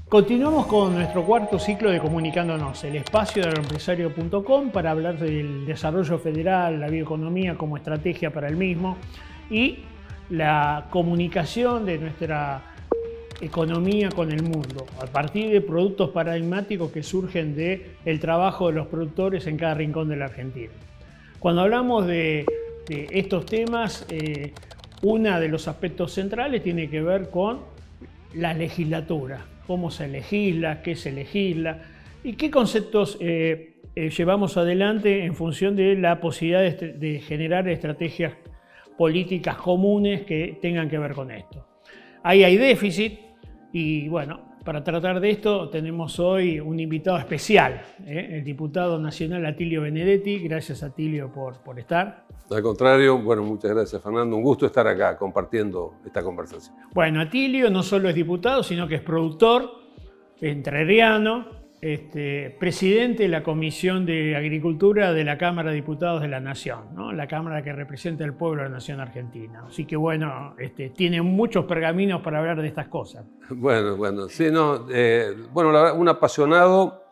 Continuamos con nuestro cuarto ciclo de Comunicándonos, el espacio de agroempresario.com para hablar del desarrollo federal, la bioeconomía como estrategia para el mismo y la comunicación de nuestra economía con el mundo, a partir de productos paradigmáticos que surgen del trabajo de los productores en cada rincón de la Argentina. Cuando hablamos de estos temas, uno de los aspectos centrales tiene que ver con la legislatura, cómo se legisla, qué se legisla y qué conceptos llevamos adelante en función de la posibilidad de generar estrategias políticas comunes que tengan que ver con esto. Ahí hay déficit y bueno, para tratar de esto tenemos hoy un invitado especial, el diputado nacional Atilio Benedetti. Gracias, Atilio, por estar. Al contrario, bueno, muchas gracias, Fernando. Un gusto estar acá compartiendo esta conversación. Bueno, Atilio no solo es diputado, sino que es productor entrerriano, presidente de la Comisión de Agricultura de la Cámara de Diputados de la Nación, ¿no? La Cámara que representa al pueblo de la Nación Argentina. Así que bueno, tiene muchos pergaminos para hablar de estas cosas. Bueno, sí, no, bueno, la verdad, un apasionado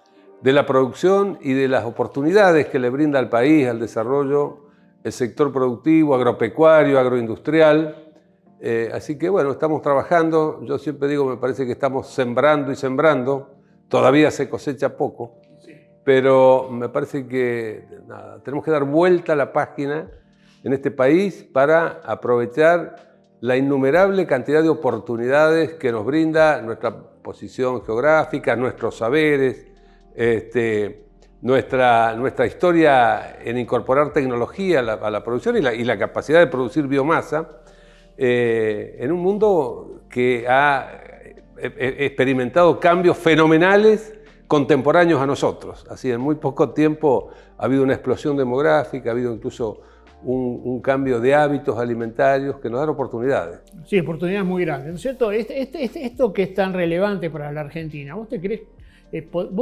de la producción y de las oportunidades que le brinda al país, al desarrollo, el sector productivo, agropecuario, agroindustrial. Así que bueno, estamos trabajando. Yo siempre digo, me parece que estamos sembrando y sembrando. Todavía se cosecha poco, pero me parece que nada, tenemos que dar vuelta a la página en este país para aprovechar la innumerable cantidad de oportunidades que nos brinda nuestra posición geográfica, nuestros saberes, nuestra historia en incorporar tecnología a la producción y la capacidad de producir biomasa en un mundo que ha experimentado cambios fenomenales contemporáneos a nosotros. Así, en muy poco tiempo ha habido una explosión demográfica, ha habido incluso un cambio de hábitos alimentarios que nos dan oportunidades. Sí, oportunidades muy grandes, ¿no es cierto? Esto que es tan relevante para la Argentina, ¿vos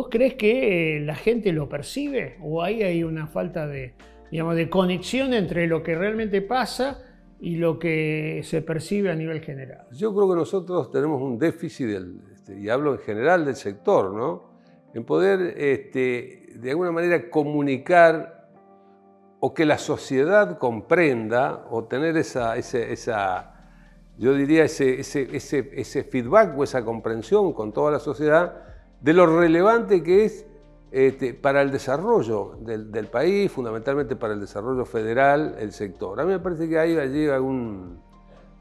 crees que la gente lo percibe? ¿O ahí hay una falta de conexión entre lo que realmente pasa y lo que se percibe a nivel general? Yo creo que nosotros tenemos un déficit, y hablo en general del sector, ¿no? En poder, de alguna manera, comunicar o que la sociedad comprenda o tener yo diría, ese feedback o esa comprensión con toda la sociedad de lo relevante que es para el desarrollo del país, fundamentalmente para el desarrollo federal, el sector. A mí me parece que hay allí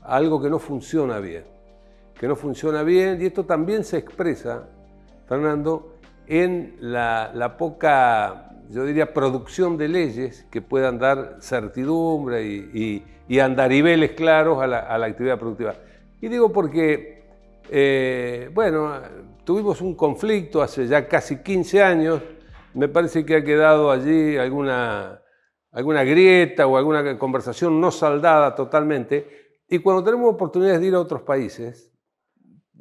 algo que no funciona bien. Y esto también se expresa, Fernando, en la poca, yo diría, producción de leyes que puedan dar certidumbre y andariveles claros a la actividad productiva. Y digo porque, bueno, tuvimos un conflicto hace ya casi 15 años, me parece que ha quedado allí alguna grieta o alguna conversación no saldada totalmente, y cuando tenemos oportunidades de ir a otros países,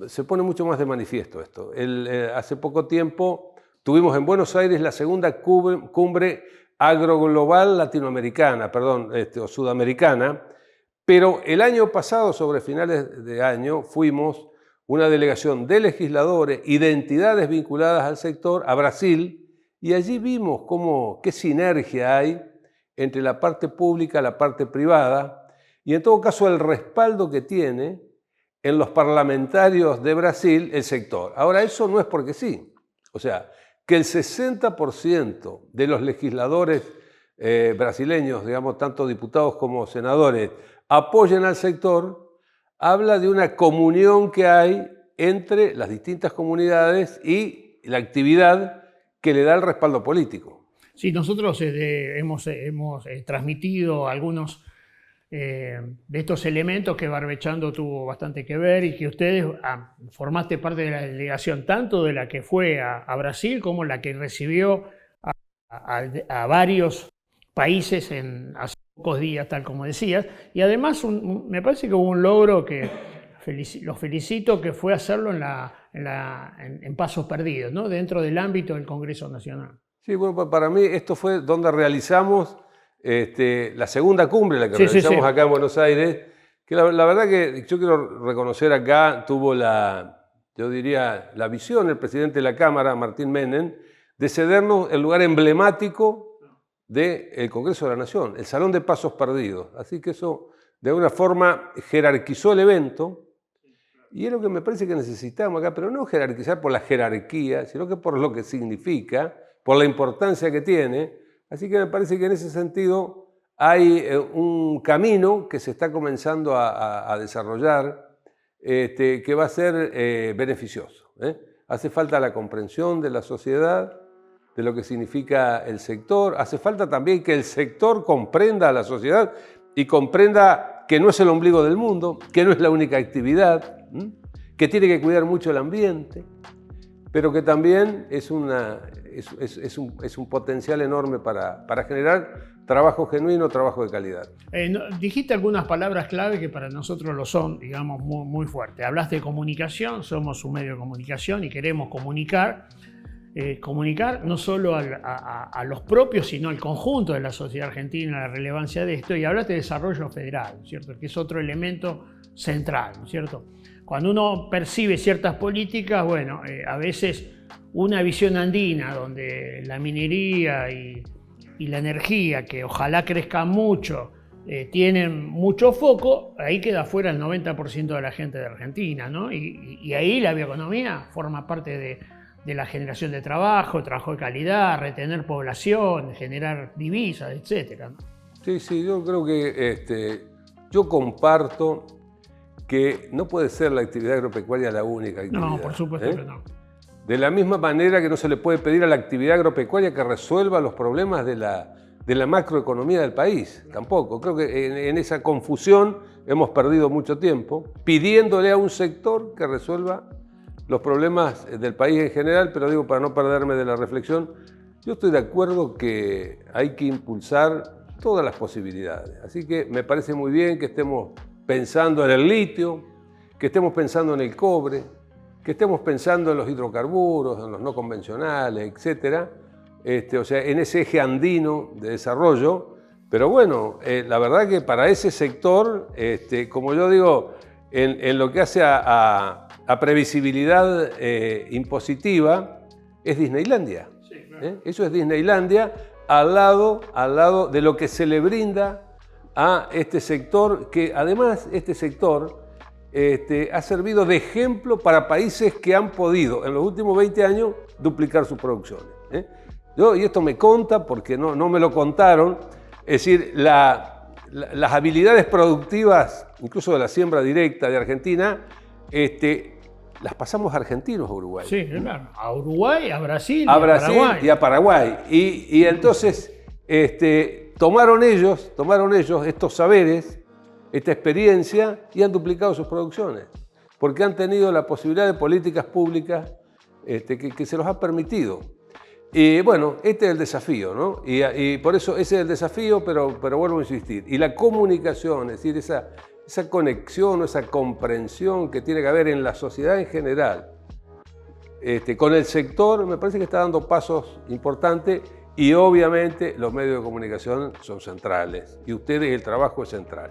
se pone mucho más de manifiesto esto. Hace poco tiempo tuvimos en Buenos Aires la segunda cumbre agroglobal latinoamericana, o sudamericana, pero el año pasado, sobre finales de año, fuimos una delegación de legisladores y de entidades vinculadas al sector a Brasil, y allí vimos qué sinergia hay entre la parte pública y la parte privada, y en todo caso el respaldo que tiene en los parlamentarios de Brasil el sector. Ahora, eso no es porque sí. O sea, que el 60% de los legisladores brasileños, digamos, tanto diputados como senadores, apoyen al sector, habla de una comunión que hay entre las distintas comunidades y la actividad que le da el respaldo político. Sí, nosotros hemos transmitido algunos de estos elementos que Barbechando tuvo bastante que ver y que ustedes formaste parte de la delegación, tanto de la que fue a Brasil como la que recibió a varios países hace pocos días, tal como decías, y además me parece que hubo un logro que los felicito, que fue hacerlo en pasos perdidos, ¿no? Dentro del ámbito del Congreso Nacional. Sí, bueno, para mí esto fue donde realizamos la segunda cumbre, la que realizamos acá en Buenos Aires, que la verdad que yo quiero reconocer acá, tuvo la yo diría, la visión del presidente de la Cámara, Martín Menem, de cedernos el lugar emblemático del Congreso de la Nación, el Salón de Pasos Perdidos. Así que eso, de alguna forma, jerarquizó el evento, y es lo que me parece que necesitamos acá, pero no jerarquizar por la jerarquía, sino que por lo que significa, por la importancia que tiene. Así que me parece que en ese sentido hay un camino que se está comenzando a desarrollar, que va a ser beneficioso. Hace falta la comprensión de la sociedad, de lo que significa el sector. Hace falta también que el sector comprenda a la sociedad y comprenda que no es el ombligo del mundo, que no es la única actividad, que tiene que cuidar mucho el ambiente, pero que también es un potencial enorme para generar trabajo genuino, trabajo de calidad. Dijiste algunas palabras clave que para nosotros lo son, digamos, muy, muy fuertes. Hablaste de comunicación, somos un medio de comunicación y queremos comunicar. Comunicar no solo a los propios, sino al conjunto de la sociedad argentina, la relevancia de esto. Y hablaste de desarrollo federal, ¿cierto? Que es otro elemento central, ¿cierto? Cuando uno percibe ciertas políticas, bueno, a veces una visión andina donde la minería y la energía, que ojalá crezca mucho, tienen mucho foco, ahí queda fuera el 90% de la gente de Argentina, ¿no? Y ahí la bioeconomía forma parte de la generación de trabajo de calidad, retener población, generar divisas, etc. Sí, yo creo que yo comparto que no puede ser la actividad agropecuaria la única actividad. No, por supuesto que no. De la misma manera que no se le puede pedir a la actividad agropecuaria que resuelva los problemas de la macroeconomía del país, tampoco. Creo que en esa confusión hemos perdido mucho tiempo pidiéndole a un sector que resuelva los problemas del país en general, pero digo, para no perderme de la reflexión, yo estoy de acuerdo que hay que impulsar todas las posibilidades. Así que me parece muy bien que estemos pensando en el litio, que estemos pensando en el cobre, que estemos pensando en los hidrocarburos, en los no convencionales, etc. O sea, en ese eje andino de desarrollo. Pero bueno, la verdad que para ese sector, como yo digo, en lo que hace a previsibilidad impositiva, es Disneylandia. Sí, claro. Eso es Disneylandia al lado de lo que se le brinda a este sector, que además este sector ha servido de ejemplo para países que han podido en los últimos 20 años duplicar sus producciones. Y esto me conta porque no me lo contaron, es decir, las habilidades productivas, incluso de la siembra directa de Argentina, las pasamos a argentinos a Uruguay. Sí, claro. A Uruguay, a Brasil, a Brasil y a Paraguay. Y entonces tomaron ellos estos saberes, esta experiencia, y han duplicado sus producciones, porque han tenido la posibilidad de políticas públicas que se los ha permitido. Y bueno, este es el desafío, ¿no? Y por eso ese es el desafío, pero vuelvo a insistir. Y la comunicación, es decir, esa conexión o esa comprensión que tiene que haber en la sociedad en general, con el sector, me parece que está dando pasos importantes, y obviamente los medios de comunicación son centrales, y ustedes, el trabajo es central.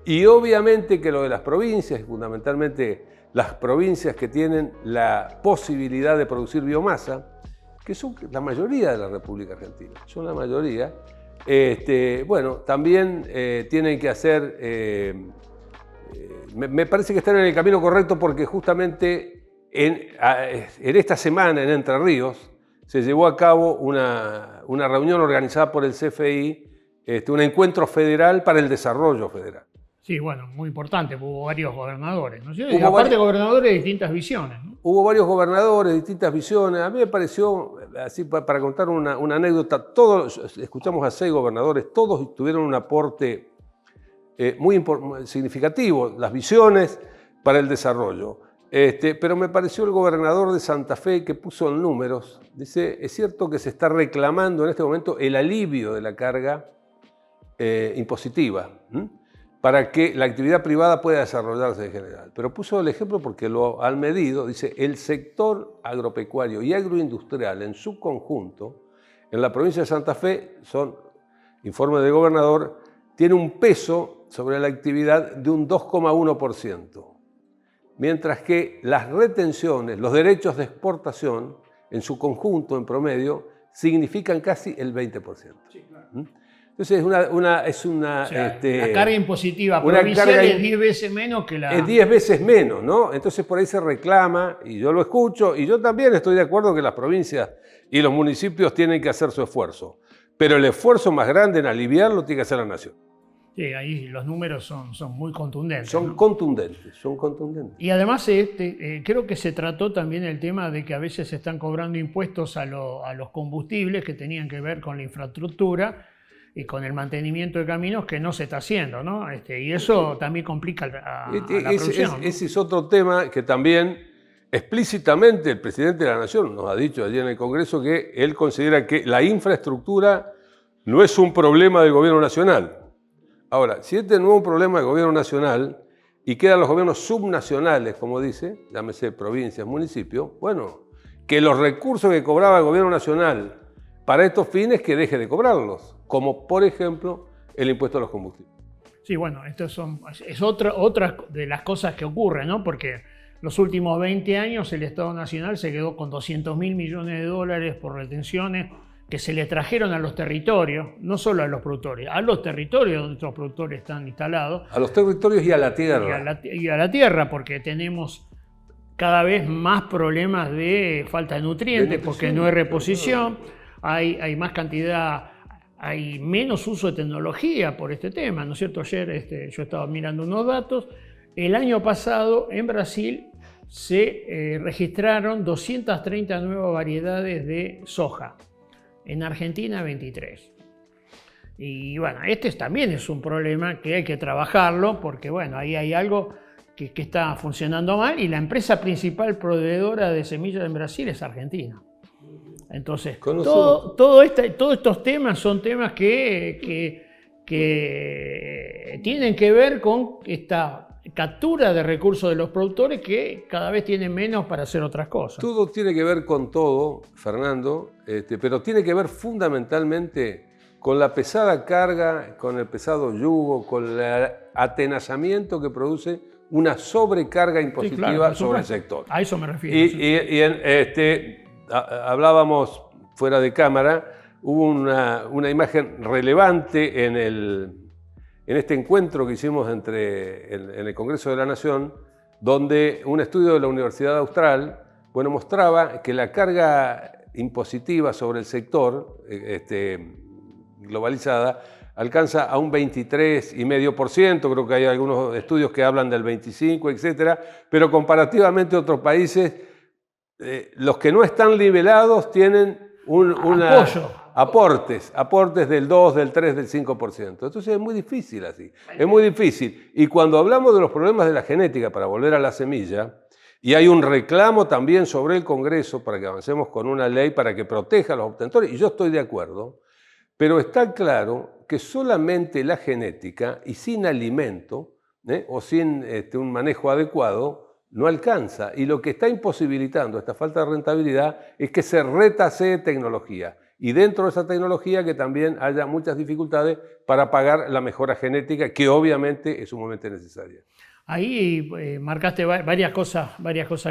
Y obviamente que lo de las provincias, y fundamentalmente las provincias que tienen la posibilidad de producir biomasa, que son la mayoría de la República Argentina, son la mayoría, bueno, también tienen que hacer, me parece que están en el camino correcto, porque justamente en esta semana en Entre Ríos se llevó a cabo una reunión organizada por el CFI, un encuentro federal para el desarrollo federal. Sí, bueno, muy importante, hubo varios gobernadores, ¿no es cierto? Y aparte gobernadores de distintas visiones, ¿no? Hubo varios gobernadores de distintas visiones. A mí me pareció, así para contar una anécdota, todos, escuchamos a 6 gobernadores, todos tuvieron un aporte muy significativo, las visiones para el desarrollo. Pero me pareció el gobernador de Santa Fe que puso en números, dice, es cierto que se está reclamando en este momento el alivio de la carga impositiva, para que la actividad privada pueda desarrollarse en general. Pero puso el ejemplo porque lo han medido, dice, el sector agropecuario y agroindustrial en su conjunto, en la provincia de Santa Fe, son, informe del gobernador, tiene un peso sobre la actividad de un 2,1%. mientras que las retenciones, los derechos de exportación, en su conjunto, en promedio, significan casi el 20%. Sí, claro. Entonces la carga impositiva provincial es 10 veces menos que la... Es 10 veces menos, ¿no? Entonces por ahí se reclama, y yo lo escucho, y yo también estoy de acuerdo que las provincias y los municipios tienen que hacer su esfuerzo. Pero el esfuerzo más grande en aliviarlo tiene que hacer la nación. Sí, ahí los números son muy contundentes. Son contundentes, son contundentes. Y además creo que se trató también el tema de que a veces se están cobrando impuestos a los combustibles que tenían que ver con la infraestructura y con el mantenimiento de caminos que no se está haciendo, ¿no? Y eso también complica a la producción, ¿no? Ese es otro tema que también explícitamente el presidente de la Nación nos ha dicho allí en el Congreso, que él considera que la infraestructura no es un problema del gobierno nacional. Ahora, si este no es un problema del gobierno nacional y quedan los gobiernos subnacionales, como dice, llámese provincias, municipios, bueno, que los recursos que cobraba el gobierno nacional para estos fines, que deje de cobrarlos, como por ejemplo el impuesto a los combustibles. Sí, bueno, esto es otra de las cosas que ocurren, ¿no? Porque los últimos 20 años el Estado Nacional se quedó con 200.000 millones de dólares por retenciones que se le trajeron a los territorios, no solo a los productores, a los territorios donde estos productores están instalados. A los territorios y a la tierra. Y a la tierra, porque tenemos cada vez más problemas de falta de nutrientes, porque no hay reposición, hay más cantidad, hay menos uso de tecnología por este tema, ¿no es cierto? Ayer yo estaba mirando unos datos. El año pasado en Brasil se registraron 230 nuevas variedades de soja. En Argentina 23. Y bueno, también es un problema que hay que trabajarlo, porque bueno, ahí hay algo que está funcionando mal, y la empresa principal proveedora de semillas en Brasil es Argentina. Entonces, todos estos temas son temas que tienen que ver con esta captura de recursos de los productores, que cada vez tienen menos para hacer otras cosas. Todo tiene que ver con todo, Fernando, pero tiene que ver fundamentalmente con la pesada carga, con el pesado yugo, con el atenazamiento que produce una sobrecarga impositiva, sí, claro, sobre el sector. A eso me refiero. Hablábamos fuera de cámara, hubo una imagen relevante en este encuentro que hicimos en el Congreso de la Nación, donde un estudio de la Universidad Austral, bueno, mostraba que la carga impositiva sobre el sector globalizada alcanza a un 23,5%, creo que hay algunos estudios que hablan del 25%, etc. Pero comparativamente a otros países, los que no están nivelados tienen aportes del 2, del 3, del 5%. Entonces es muy difícil así, es muy difícil. Y cuando hablamos de los problemas de la genética, para volver a la semilla, y hay un reclamo también sobre el Congreso para que avancemos con una ley para que proteja a los obtentores, y yo estoy de acuerdo, pero está claro que solamente la genética y sin alimento, o sin un manejo adecuado, no alcanza. Y lo que está imposibilitando esta falta de rentabilidad es que se retasee tecnología. Y dentro de esa tecnología que también haya muchas dificultades para pagar la mejora genética, que obviamente es sumamente necesaria. Ahí marcaste varias cosas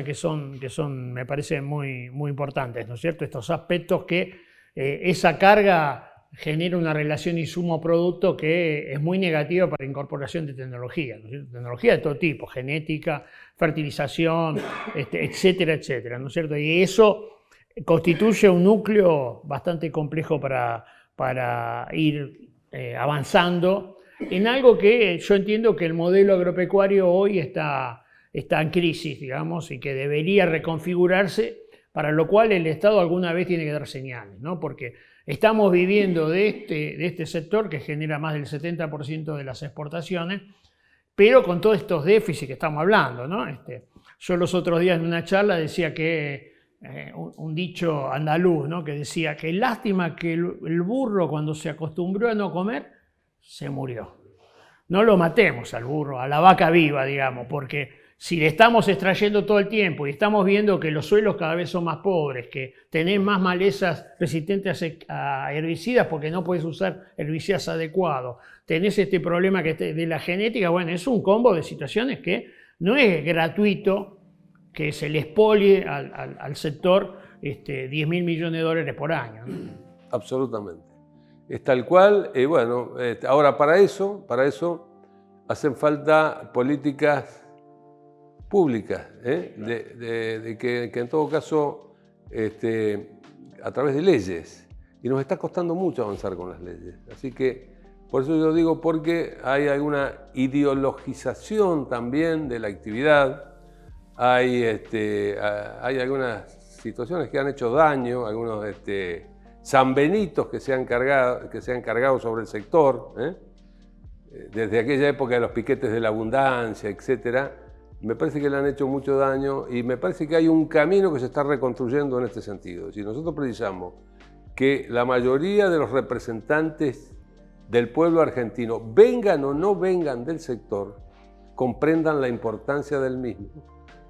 que son, me parecen muy importantes, ¿no es cierto? Estos aspectos que esa carga genera una relación insumo-producto que es muy negativa para la incorporación de tecnología, ¿no es cierto? Tecnología de todo tipo, genética, fertilización, etcétera, etcétera, ¿no es cierto? Y eso constituye un núcleo bastante complejo para ir avanzando en algo que yo entiendo que el modelo agropecuario hoy está en crisis, digamos, y que debería reconfigurarse, para lo cual el Estado alguna vez tiene que dar señales, ¿no? Porque estamos viviendo de este sector que genera más del 70% de las exportaciones, pero con todos estos déficits que estamos hablando, ¿no? Yo los otros días en una charla decía que un dicho andaluz, ¿no? Que decía que lástima que el burro, cuando se acostumbró a no comer, se murió. No lo matemos al burro, a la vaca viva, digamos, porque si le estamos extrayendo todo el tiempo y estamos viendo que los suelos cada vez son más pobres, que tenés más malezas resistentes a herbicidas porque no puedes usar herbicidas adecuados, tenés este problema de la genética, bueno, es un combo de situaciones que no es gratuito que se le expolie al sector 10.000 millones de dólares por año, ¿no? Absolutamente. Es tal cual. Bueno, ahora para eso hacen falta políticas públicas, de que en todo caso, a través de leyes. Y nos está costando mucho avanzar con las leyes. Así que, por eso yo digo, porque hay alguna ideologización también de la actividad, hay algunas situaciones que han hecho daño, algunos sanbenitos que se han cargado sobre el sector, desde aquella época de los piquetes de la abundancia, etcétera. Me parece que le han hecho mucho daño y me parece que hay un camino que se está reconstruyendo en este sentido. Si nosotros precisamos que la mayoría de los representantes del pueblo argentino, vengan o no vengan del sector, comprendan la importancia del mismo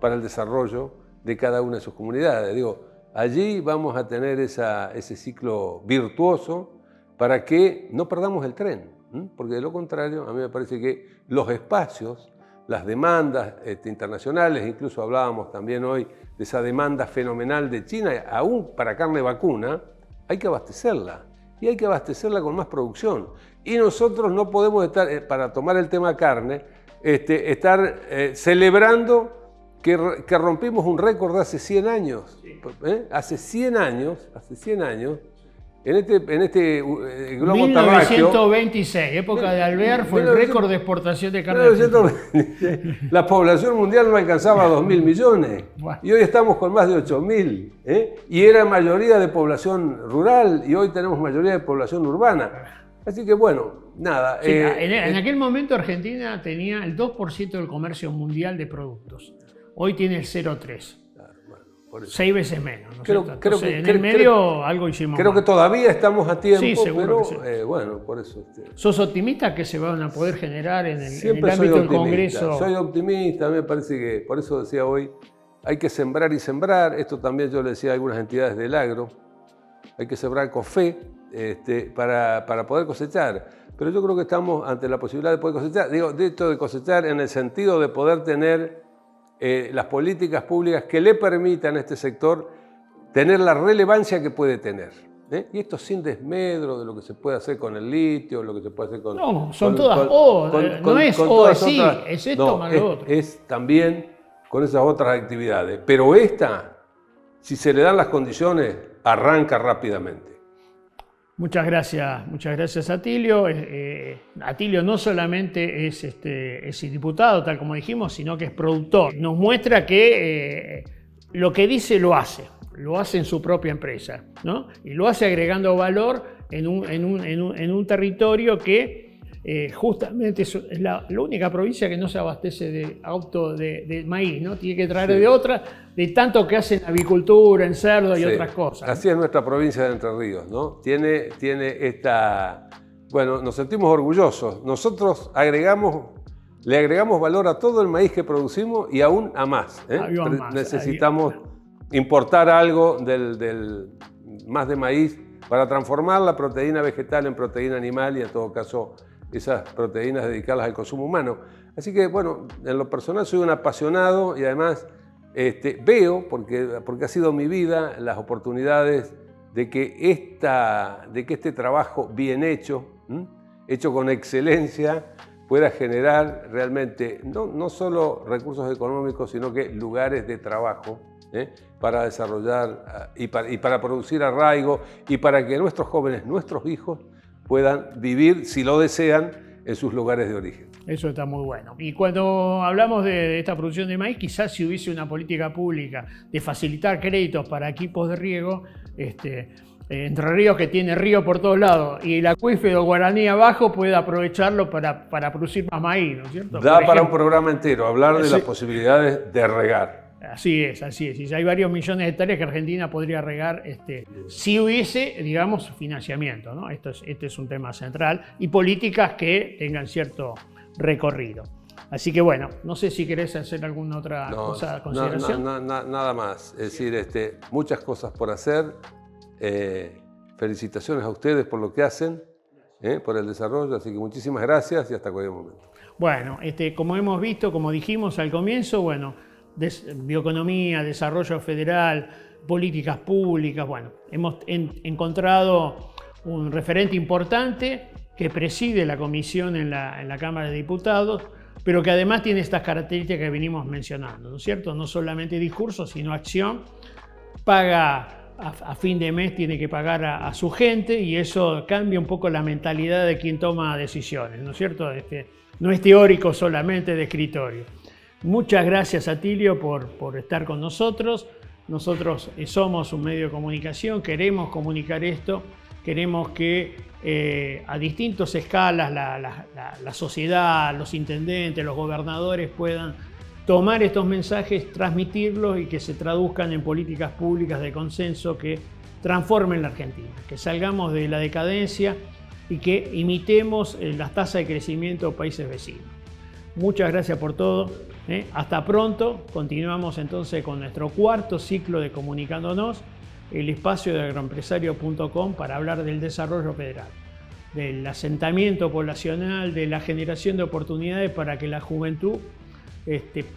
para el desarrollo de cada una de sus comunidades. Digo, allí vamos a tener ese ciclo virtuoso para que no perdamos el tren, porque de lo contrario, a mí me parece que los espacios, las demandas internacionales, incluso hablábamos también hoy de esa demanda fenomenal de China, aún para carne vacuna, hay que abastecerla y hay que abastecerla con más producción. Y nosotros no podemos estar, para tomar el tema carne, estar celebrando que rompimos un récord de hace 100 años. Sí. Hace 100 años, en este globo 1926, terráqueo, época de Alvear, fue el récord de exportación de carne. La población mundial no alcanzaba 2.000 millones. Bueno. Y hoy estamos con más de 8.000. Y era mayoría de población rural y hoy tenemos mayoría de población urbana. Así que bueno, nada. Sí, en aquel momento Argentina tenía el 2% del comercio mundial de productos. Hoy tiene el 0,3%. Bueno, 6 veces menos, ¿no? En el medio algo hicimos Creo mal. Que todavía estamos a tiempo, sí, seguro pero que sí. Bueno, por eso... ¿Sos optimista que se van a poder generar en el ámbito del Congreso? Soy optimista, me parece que, por eso decía hoy, hay que sembrar y sembrar. Esto también yo le decía a algunas entidades del agro, hay que sembrar con fe para poder cosechar. Pero yo creo que estamos ante la posibilidad de poder cosechar. Digo, de esto de cosechar en el sentido de poder tener las políticas públicas que le permitan a este sector tener la relevancia que puede tener. Y esto sin desmedro de lo que se puede hacer con el litio, lo que se puede hacer con... No, son todas O, no es O, es sí, es esto más lo otro. Es también con esas otras actividades. Pero esta, si se le dan las condiciones, arranca rápidamente. Muchas gracias Atilio. Atilio no solamente es diputado, tal como dijimos, sino que es productor. Nos muestra que lo que dice lo hace en su propia empresa, ¿no? Y lo hace agregando valor en un territorio que justamente es la única provincia que no se abastece de maíz, ¿no? Tiene que traer de otra, de tanto que hacen avicultura, en cerdo y otras cosas. Así es nuestra provincia de Entre Ríos, ¿no? Tiene esta... Bueno, nos sentimos orgullosos. Nosotros le agregamos valor a todo el maíz que producimos y aún a más. Necesitamos importar algo más de maíz para transformar la proteína vegetal en proteína animal y en todo caso esas proteínas dedicarlas al consumo humano. Así que, bueno, en lo personal soy un apasionado y además veo, porque ha sido mi vida, las oportunidades de que este trabajo bien hecho, hecho con excelencia, pueda generar realmente no solo recursos económicos, sino que lugares de trabajo para desarrollar y para producir arraigo y para que nuestros jóvenes, nuestros hijos, puedan vivir, si lo desean, en sus lugares de origen. Eso está muy bueno. Y cuando hablamos de esta producción de maíz, quizás si hubiese una política pública de facilitar créditos para equipos de riego, Entre Ríos, que tiene río por todos lados, y el acuífero Guaraní abajo, puede aprovecharlo para producir más maíz, ¿no es cierto? Da para un programa entero hablar de las posibilidades de regar. Así es. Y hay varios millones de hectáreas que Argentina podría regar si hubiese, digamos, financiamiento, ¿no? Este es un tema central y políticas que tengan cierto recorrido. Así que bueno, no sé si querés hacer alguna otra consideración. Nada más. Es decir, muchas cosas por hacer. Felicitaciones a ustedes por lo que hacen, por el desarrollo. Así que muchísimas gracias y hasta cualquier momento. Bueno, como hemos visto, como dijimos al comienzo, bueno, bioeconomía, desarrollo federal, políticas públicas, bueno, hemos encontrado un referente importante que preside la comisión en la Cámara de Diputados, pero que además tiene estas características que venimos mencionando, ¿no es cierto? No solamente discurso, sino acción. Paga a fin de mes, tiene que pagar a su gente, y eso cambia un poco la mentalidad de quien toma decisiones, ¿no es cierto? No es teórico solamente, de escritorio. Muchas gracias, Atilio, por estar con nosotros. Nosotros somos un medio de comunicación, queremos comunicar esto, queremos que a distintas escalas la sociedad, los intendentes, los gobernadores puedan tomar estos mensajes, transmitirlos y que se traduzcan en políticas públicas de consenso que transformen la Argentina, que salgamos de la decadencia y que imitemos las tasas de crecimiento de países vecinos. Muchas gracias por todo. Hasta pronto. Continuamos entonces con nuestro cuarto ciclo de Comunicándonos, el espacio de agroempresario.com, para hablar del desarrollo federal, del asentamiento poblacional, de la generación de oportunidades para que la juventud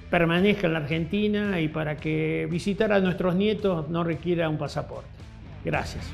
permanezca en la Argentina y para que visitar a nuestros nietos no requiera un pasaporte. Gracias.